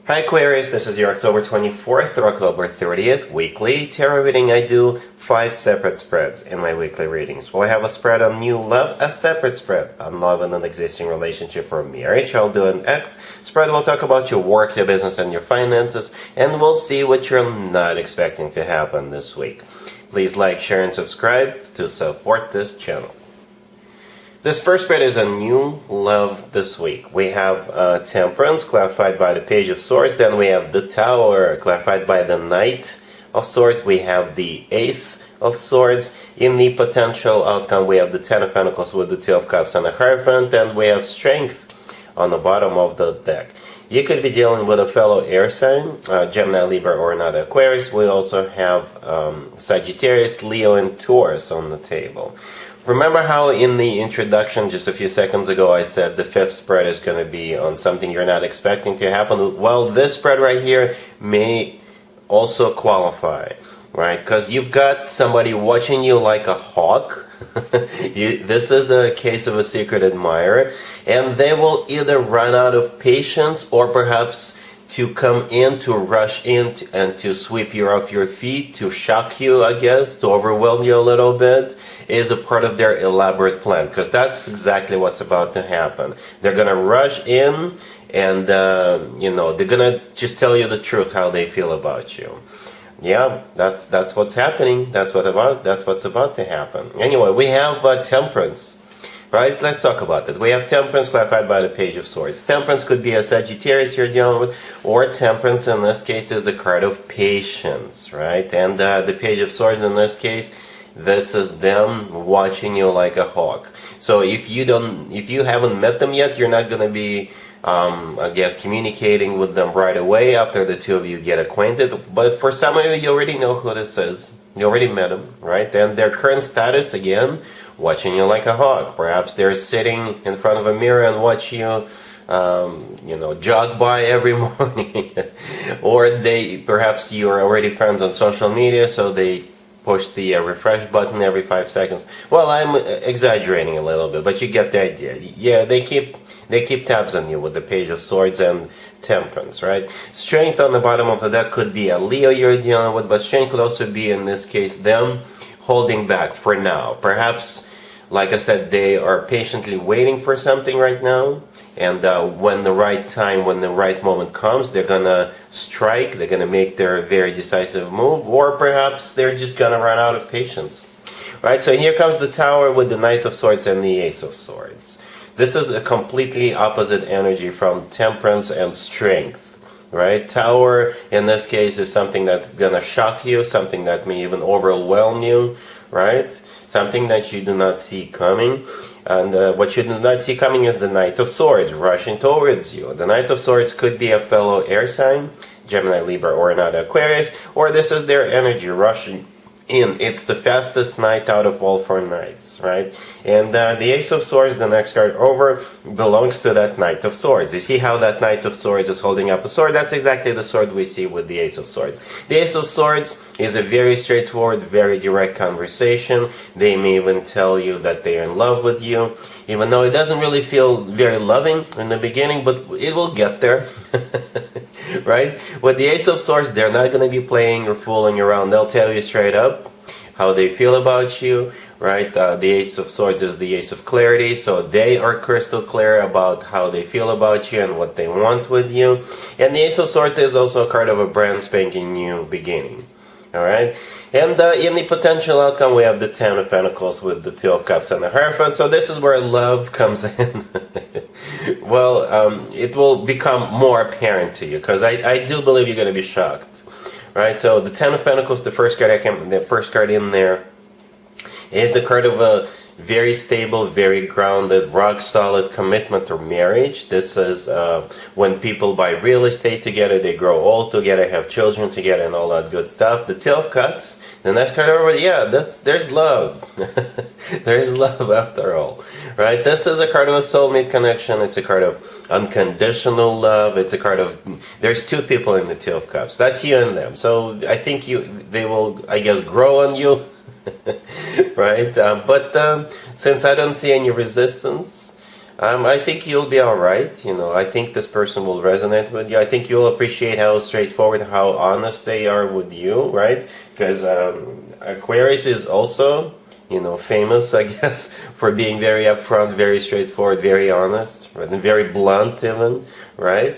Hi Aquarius, this is your October 24th through October 30th weekly tarot reading. I do 5 separate spreads in my weekly readings. Well, I have a spread on new love, a separate spread on love in an existing relationship or marriage. I'll do an X spread. We'll talk about your work, your business, and your finances, and we'll see what you're not expecting to happen this week. Please like, share, and subscribe to support this channel. This first spread is a new love this week. We have Temperance, clarified by the Page of Swords. Then we have the Tower, clarified by the Knight of Swords. We have the Ace of Swords. In the potential outcome, we have the Ten of Pentacles with the Two of Cups and the Hierophant. And we have Strength on the bottom of the deck. You could be dealing with a fellow air sign, Gemini, Libra, or another Aquarius. We also have Sagittarius, Leo, and Taurus on the table. Remember how in the introduction just a few seconds ago I said the fifth spread is going to be on something you're not expecting to happen? Well, this spread right here may also qualify, right? Because you've got somebody watching you like a hawk. This is a case of a secret admirer, and they will either run out of patience or perhaps to come in, to rush in and to sweep you off your feet, to shock you, I guess, to overwhelm you a little bit, is a part of their elaborate plan, because that's exactly what's about to happen. They're going to rush in and, they're going to just tell you the truth, how they feel about you. Yeah, that's what's happening. That's what's about to happen. Anyway, we have Temperance. Right, let's talk about that. We have Temperance clarified by the Page of Swords. Temperance could be a Sagittarius you're dealing with, or Temperance in this case is a card of patience, right? And the Page of Swords in this case, this is them watching you like a hawk. So if you haven't met them yet, you're not going to be, I guess, communicating with them right away after the two of you get acquainted. But for some of you already know who this is. You already met them, right? And their current status, again, watching you like a hawk. Perhaps they're sitting in front of a mirror and watch you, jog by every morning. Or perhaps you are already friends on social media, so they push the refresh button every 5 seconds. Well, I'm exaggerating a little bit, but you get the idea. Yeah, they keep tabs on you with the Page of Swords and Temperance, right? Strength on the bottom of the deck could be a Leo you're dealing with, but Strength could also be, in this case, them holding back for now. Perhaps, like I said, they are patiently waiting for something right now, and when the right time, when the right moment comes, they're gonna strike, they're gonna make their very decisive move, or perhaps they're just gonna run out of patience. Right, so here comes the Tower with the Knight of Swords and the Ace of Swords. This is a completely opposite energy from Temperance and Strength, right? Tower, in this case, is something that's gonna shock you, something that may even overwhelm you, right? Something that you do not see coming. And what you do not see coming is the Knight of Swords rushing towards you. The Knight of Swords could be a fellow air sign, Gemini, Libra, or another Aquarius, or this is their energy rushing in. It's the fastest knight out of all 4 knights, right? And the Ace of Swords, the next card over, belongs to that Knight of Swords. You see how that Knight of Swords is holding up a sword? That's exactly the sword we see with the Ace of Swords. The Ace of Swords is a very straightforward, very direct conversation. They may even tell you that they are in love with you, even though it doesn't really feel very loving in the beginning, but it will get there. Right? With the Ace of Swords, they're not going to be playing or fooling around. They'll tell you straight up how they feel about you, right? The Ace of Swords is the Ace of Clarity, so they are crystal clear about how they feel about you and what they want with you. And the Ace of Swords is also a card of a brand spanking new beginning, all right? And in the potential outcome, we have the Ten of Pentacles with the Two of Cups and the Hierophant. So this is where love comes in. Well, it will become more apparent to you, because I do believe you're going to be shocked. Right, so the Ten of Pentacles, the first card in there, is a card of a very stable, very grounded, rock-solid commitment or marriage. This is when people buy real estate together, they grow old together, have children together, and all that good stuff. The Two of Cups, the next card over, yeah, there's love. There's love after all, right? This is a card of a soulmate connection. It's a card of unconditional love. It's a card of, there's 2 people in the Two of Cups. That's you and them. So I think they will, I guess, grow on you. Right? But since I don't see any resistance, I think you'll be alright. I think this person will resonate with you. I think you'll appreciate how straightforward, how honest they are with you, right? Because Aquarius is also, famous, I guess, for being very upfront, very straightforward, very honest, right? And very blunt even, right?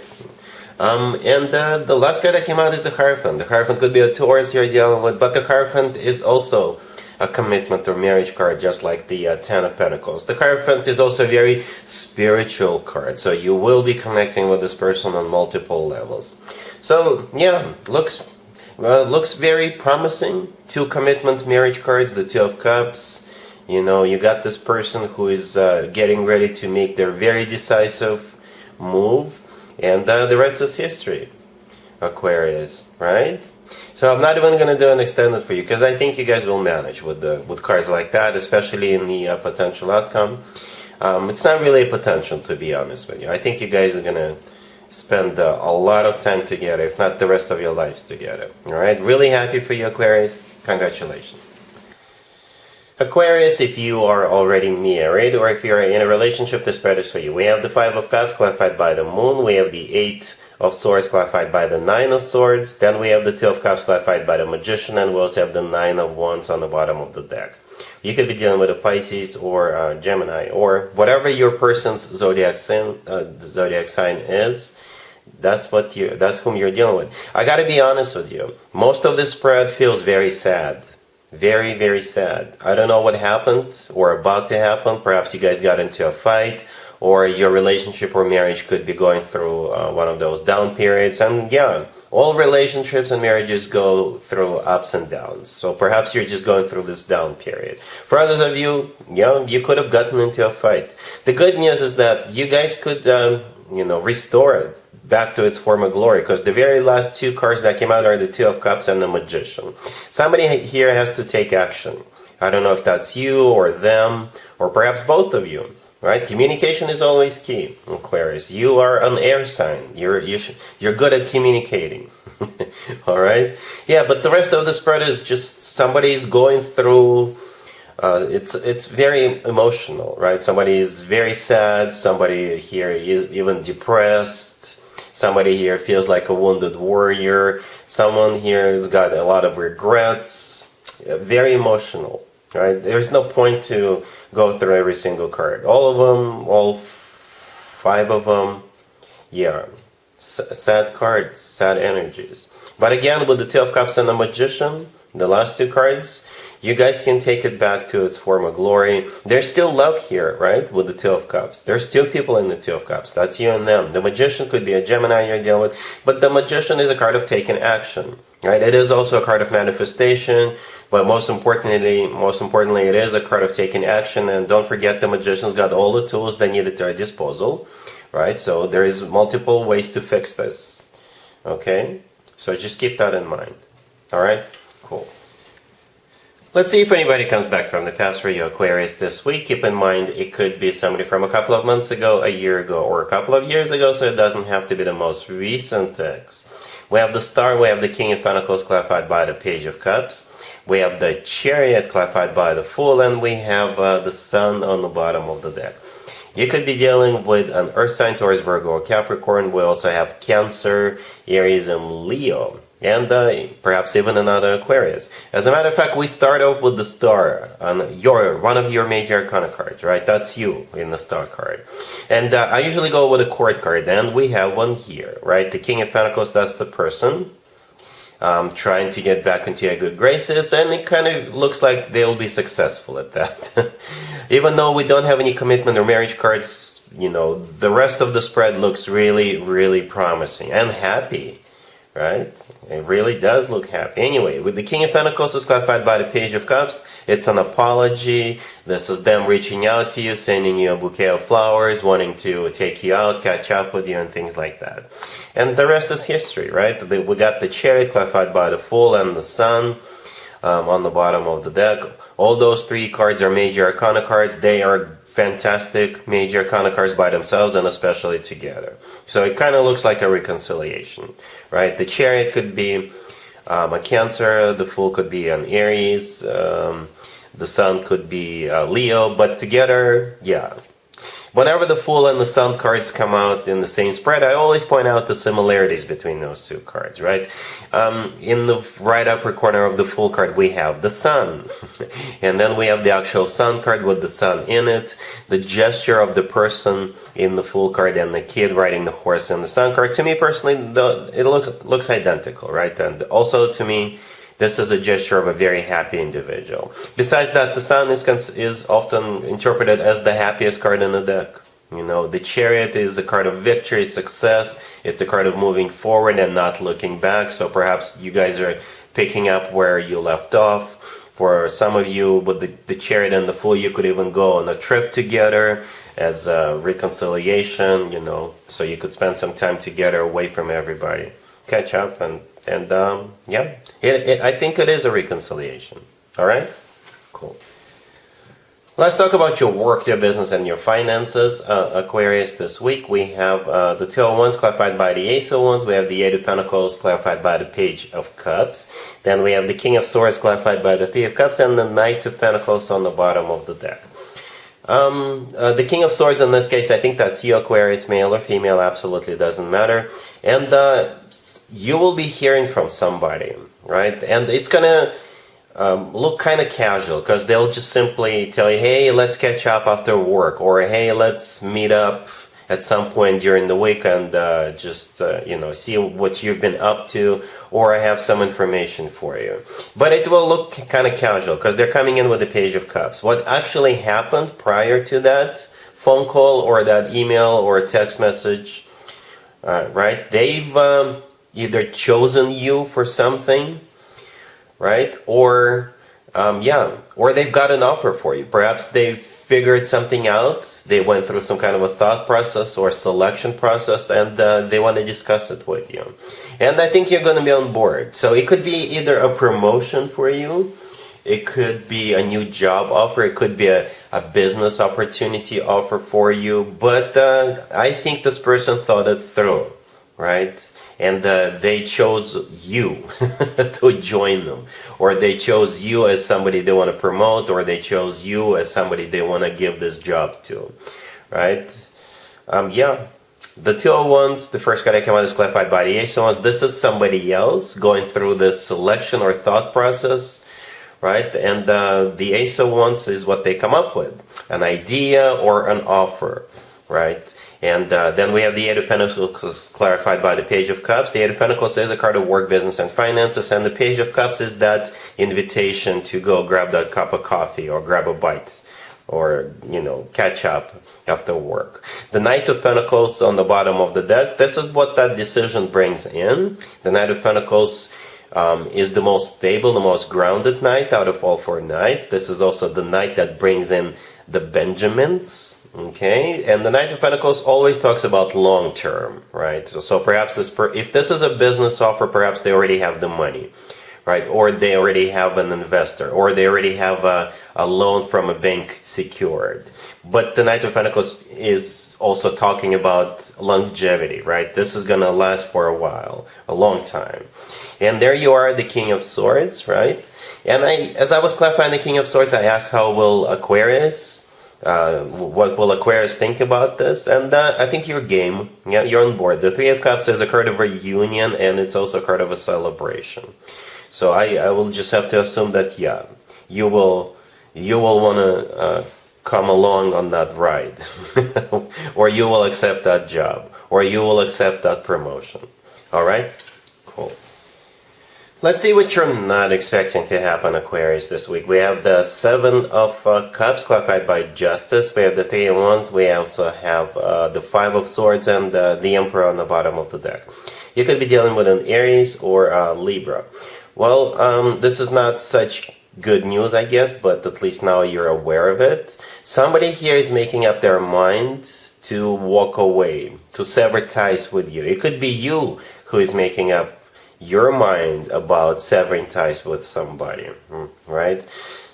And the last card that came out is the Hierophant. The Hierophant could be a Taurus you're dealing with, but the Hierophant is also a commitment or marriage card, just like the Ten of Pentacles. The Hierophant is also a very spiritual card, so you will be connecting with this person on multiple levels. So yeah, looks very promising. Two commitment marriage cards, the Two of Cups. You got this person who is getting ready to make their very decisive move, and the rest is history, Aquarius, right? So I'm not even going to do an extended for you, because I think you guys will manage with cards like that, especially in the potential outcome. It's not really a potential, to be honest with you. I think you guys are going to spend a lot of time together, if not the rest of your lives together. Alright, really happy for you, Aquarius. Congratulations. Aquarius, if you are already married or if you're in a relationship, this spread is for you. We have the Five of Cups clarified by the Moon. We have the Eight of Swords clarified by the Nine of Swords. Then we have the Two of Cups clarified by the Magician, and we also have the Nine of Wands on the bottom of the deck. You could be dealing with a Pisces or Gemini or whatever your person's zodiac sign is. That's whom you're dealing with. I gotta be honest with you. Most of this spread feels very sad. Very, very sad. I don't know what happened or about to happen. Perhaps you guys got into a fight, or your relationship or marriage could be going through one of those down periods. And yeah, all relationships and marriages go through ups and downs. So perhaps you're just going through this down period. For others of you, you could have gotten into a fight. The good news is that you guys could, restore it back to its former glory, because the very last two cards that came out are the Two of Cups and the Magician. Somebody here has to take action. I don't know if that's you or them, or perhaps both of you. Right? Communication is always key, Aquarius. You are an air sign. You're good at communicating. All right? Yeah, but the rest of the spread is just somebody's going through. It's very emotional, right? Somebody is very sad. Somebody here is even depressed. Somebody here feels like a wounded warrior. Someone here has got a lot of regrets. Very emotional, right? There's no point to go through every single card. All of them, all five of them, yeah. Sad cards, sad energies. But again, with the Two of Cups and the Magician, the last two cards, you guys can take it back to its former glory. There's still love here, right, with the Two of Cups. There's still people in the Two of Cups. That's you and them. The Magician could be a Gemini you're dealing with, but the Magician is a card of taking action, right? It is also a card of manifestation, but most importantly, it is a card of taking action. And don't forget, the Magician's got all the tools they need at their disposal, right? So there is multiple ways to fix this, okay? So just keep that in mind, all right? Cool. Let's see if anybody comes back from the past for you, Aquarius, this week. Keep in mind, it could be somebody from a couple of months ago, a year ago, or a couple of years ago, so it doesn't have to be the most recent ex. We have the Star, we have the King of Pentacles clarified by the Page of Cups. We have the Chariot clarified by the Fool, and we have the Sun on the bottom of the deck. You could be dealing with an Earth sign, Taurus, Virgo, or Capricorn. We also have Cancer, Aries, and Leo. And perhaps even another Aquarius. As a matter of fact, we start off with the Star on one of your major arcana cards, right? That's you in the Star card. And I usually go with a Court card, and we have one here, right? The King of Pentacles, that's the person trying to get back into your good graces, and it kind of looks like they'll be successful at that. Even though we don't have any commitment or marriage cards, the rest of the spread looks really, really promising and happy. Right? It really does look happy. Anyway, with the King of Pentacles is clarified by the Page of Cups. It's an apology. This is them reaching out to you, sending you a bouquet of flowers, wanting to take you out, catch up with you, and things like that. And the rest is history, right? We got the Chariot clarified by the Fool and the Sun on the bottom of the deck. All those three cards are major arcana cards. They are fantastic major arcana cards by themselves and especially together. So it kind of looks like a reconciliation, right? The Chariot could be a Cancer, the Fool could be an Aries, the Sun could be Leo, but together, yeah. Whenever the Fool and the Sun cards come out in the same spread, I always point out the similarities between those two cards, right? In the right upper corner of the Fool card, we have the Sun. And then we have the actual Sun card with the Sun in it, the gesture of the person in the Fool card, and the kid riding the horse in the Sun card. To me personally, it looks identical, right? And also to me, this is a gesture of a very happy individual. Besides that, the Sun is often interpreted as the happiest card in the deck. You know, the Chariot is a card of victory, success. It's a card of moving forward and not looking back. So perhaps you guys are picking up where you left off. For some of you, with the Chariot and the Fool, you could even go on a trip together as a reconciliation, you know, so you could spend some time together away from everybody. Catch up and yeah, I think it is a reconciliation. All right, cool. Let's talk about your work, your business, and your finances. Aquarius, this week we have the Two of Wands clarified by the Ace of Wands. We have the Eight of Pentacles clarified by the Page of Cups. Then we have the King of Swords clarified by the Three of Cups, and the Knight of Pentacles on the bottom of the deck. The King of Swords in this case, I think that's you, Aquarius, male or female, absolutely doesn't matter. And you will be hearing from somebody, right? And it's gonna look kind of casual, because they'll just simply tell you, hey, let's catch up after work, or hey, let's meet up at some point during the week and just you know, see what you've been up to, or I have some information for you. But it will look kind of casual because they're coming in with the Page of Cups. What actually happened prior to that phone call or that email or text message, right? They've either chosen you for something, right? Or or they've got an offer for you. Perhaps they've figured something out. They went through some kind of a thought process or selection process, and they want to discuss it with you. And I think you're going to be on board. So it could be either a promotion for you, it could be a new job offer, it could be a business opportunity offer for you. But I think this person thought it through, right? And they chose you to join them, or they chose you as somebody they want to promote, or they chose you as somebody they want to give this job to, right? The Two of Wands, the first card I came out is clarified by the Ace of Wands. This is somebody else going through this selection or thought process, right? And the Ace of Wands is what they come up with, an idea or an offer, right? And then we have the Eight of Pentacles clarified by the Page of Cups. The Eight of Pentacles is a card of work, business, and finances. And the Page of Cups is that invitation to go grab that cup of coffee or grab a bite or, you know, catch up after work. The Knight of Pentacles on the bottom of the deck, this is what that decision brings in. The Knight of Pentacles is the most stable, the most grounded knight out of all four knights. This is also the knight that brings in the Benjamins. Okay, and the Knight of Pentacles always talks about long term, right? So perhaps if this is a business offer, perhaps they already have the money, right? Or they already have an investor, or they already have a loan from a bank secured. But the Knight of Pentacles is also talking about longevity, right? This is going to last for a while, a long time. And there you are, the King of Swords, right? And as I was clarifying the King of Swords, I asked how will Aquarius, what will Aquarius think about this? And I think you're game. Yeah, you're on board. The Three of Cups is a card of reunion, and it's also a card of a celebration. So I will just have to assume that, yeah, you will want to come along on that ride, or you will accept that job, or you will accept that promotion. All right, cool. Let's see what you're not expecting to happen, Aquarius, this week. We have the Seven of Cups clarified by Justice. We have the Three of Wands. We also have the Five of Swords and the Emperor on the bottom of the deck. You could be dealing with an Aries or a Libra. Well, this is not such good news, I guess, but at least now you're aware of it. Somebody here is making up their mind to walk away, to sever ties with you. It could be you who is making up your mind about severing ties with somebody, right?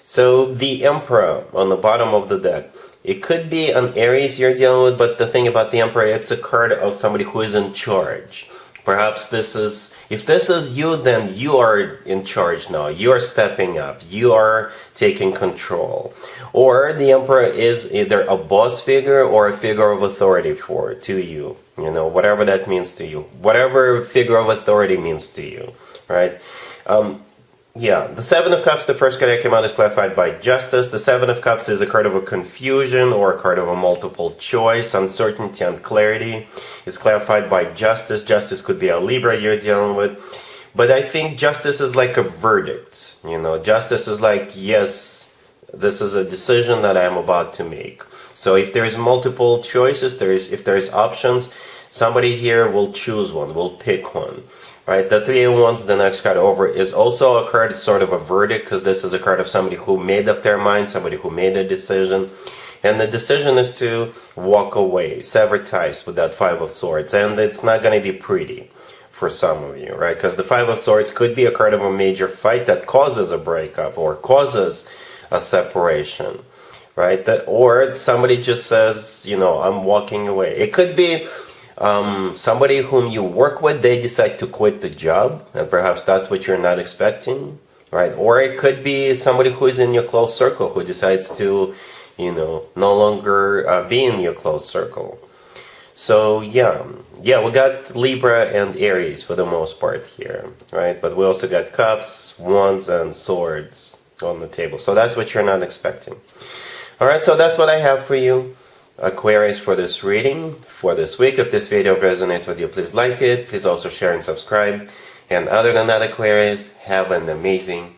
So the Emperor on the bottom of the deck, it could be an Aries you're dealing with, but the thing about the Emperor, it's a card of somebody who is in charge. Perhaps if this is you, then you are in charge now. You are stepping up. You are taking control. Or the Emperor is either a boss figure or a figure of authority to you. Whatever that means to you. Whatever figure of authority means to you, right? The Seven of Cups, the first card that came out, is clarified by Justice. The Seven of Cups is a card of a confusion or a card of a multiple choice, uncertainty and clarity. It's clarified by Justice. Justice could be a Libra you're dealing with. But I think Justice is like a verdict. Justice is like, yes, this is a decision that I'm about to make. So if there's multiple choices, if there's options, somebody here will choose one, will pick one. Right, the Three of Wands, the next card over, is also a card, sort of a verdict, because this is a card of somebody who made up their mind, somebody who made a decision. And the decision is to walk away, sever ties with that Five of Swords. And it's not going to be pretty for some of you, right? Because the Five of Swords could be a card of a major fight that causes a breakup or causes a separation, right? Or somebody just says, I'm walking away. It could be somebody whom you work with, they decide to quit the job, and perhaps that's what you're not expecting, right? Or it could be somebody who is in your close circle who decides to, no longer be in your close circle. So we got Libra and Aries for the most part here, right? But we also got Cups, Wands, and Swords on the table. So that's what you're not expecting. All right, so that's what I have for you, Aquarius, for this reading for this week. If this video resonates with you, please like it. Please also share and subscribe. And other than that, Aquarius, have an amazing